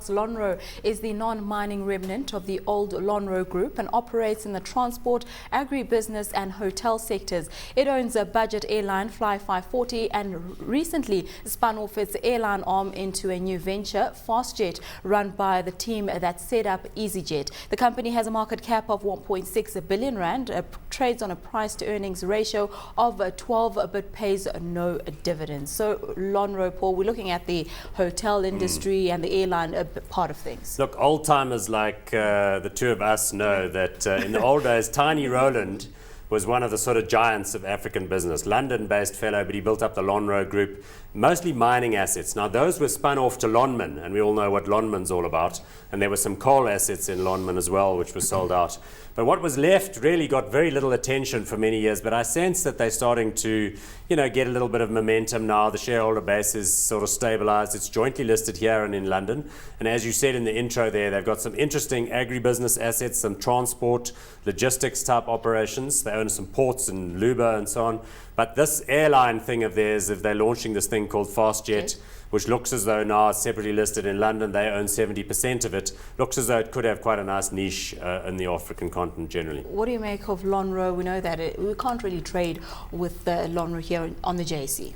Lonrho is the non-mining remnant of the old Lonrho Group and operates in the transport, agribusiness and hotel sectors. It owns a budget airline, Fly 540, and recently spun off its airline arm into a new venture, FastJet, run by the team that set up EasyJet. The company has a market cap of 1.6 billion rand, trades on a price-to-earnings ratio of 12, but pays no dividends. So, Lonrho, Paul, we're looking at the hotel industry and the airline part of things. Look, old timers like the two of us know that in the old days, Tiny Rowland was one of the sort of giants of African business. London-based fellow, but he built up the Lonrho Group, mostly mining assets. Now, those were spun off to Lonmin, and we all know what Lonmin's all about. And there were some coal assets in Lonmin as well, which was sold out. But what was left really got very little attention for many years. But I sense that they're starting to, get a little bit of momentum now. The shareholder base is sort of stabilized. It's jointly listed here and in London. And as you said in the intro there, they've got some interesting agribusiness assets, some transport, logistics type operations. They own some ports in Luba and so on. But this airline thing of theirs, if they're launching this thing called FastJet, which looks as though now it's separately listed in London, they own 70% of it, looks as though it could have quite a nice niche in the African continent generally. What do you make of Lonrho? We know that we can't really trade with Lonrho here on the JSE.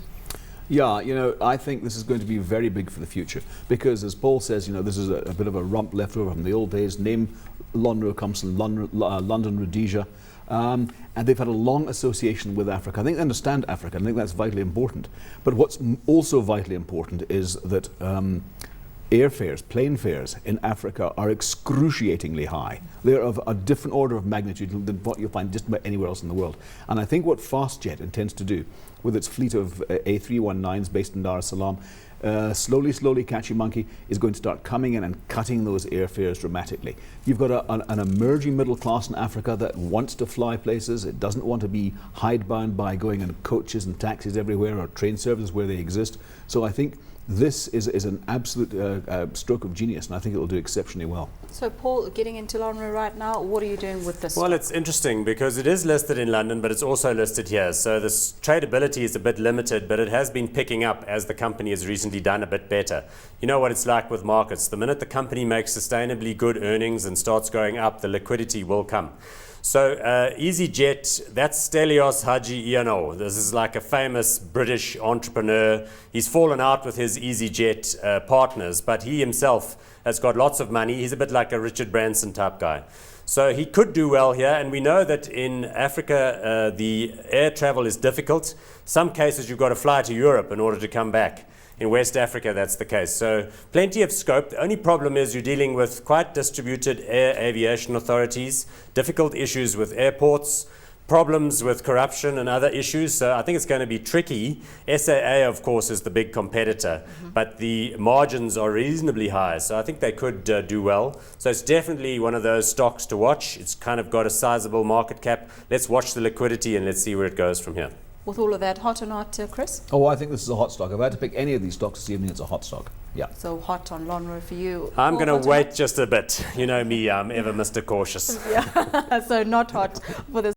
Yeah, I think this is going to be very big for the future because, as Paul says, this is a bit of a rump left over from the old days. Name Lonrho comes from London Rhodesia. And they've had a long association with Africa. I think they understand Africa. I think that's vitally important. But what's also vitally important is that airfares, plane fares in Africa are excruciatingly high. They're of a different order of magnitude than what you'll find just about anywhere else in the world. And I think what FastJet intends to do with its fleet of A319s based in Dar es Salaam, slowly, Catchy Monkey is going to start coming in and cutting those airfares dramatically. You've got an emerging middle class in Africa that wants to fly places. It doesn't want to be hidebound by going in coaches and taxis everywhere or train services where they exist. So I think this is an absolute stroke of genius, and I think it will do exceptionally well. So, Paul, getting into Lonrho right now, what are you doing with this? Well, it's interesting because it is listed in London, but it's also listed here. So this tradability is a bit limited, but it has been picking up as the company has recently done a bit better. You know what it's like with markets. The minute the company makes sustainably good earnings and starts going up, the liquidity will come. So EasyJet, that's Stelios Haji-Ioannou. This is like a famous British entrepreneur. He's fallen out with his EasyJet partners, but he himself has got lots of money. He's a bit like a Richard Branson type guy. So he could do well here, and we know that in Africa the air travel is difficult. Some cases you've got to fly to Europe in order to come back. In West Africa, that's the case. So plenty of scope. The only problem is you're dealing with quite distributed air aviation authorities, difficult issues with airports, problems with corruption and other issues. So I think it's going to be tricky. SAA, of course, is the big competitor, but the margins are reasonably high. So I think they could do well. So it's definitely one of those stocks to watch. It's kind of got a sizable market cap. Let's watch the liquidity and let's see where it goes from here. With all of that, hot or not, Chris? Oh, I think this is a hot stock. If I had to pick any of these stocks this evening, it's a hot stock. Yeah. So hot on Lonrho for you. I'm going to wait just a bit. You know me, I'm ever Mr. Cautious. Yeah. So not hot for this.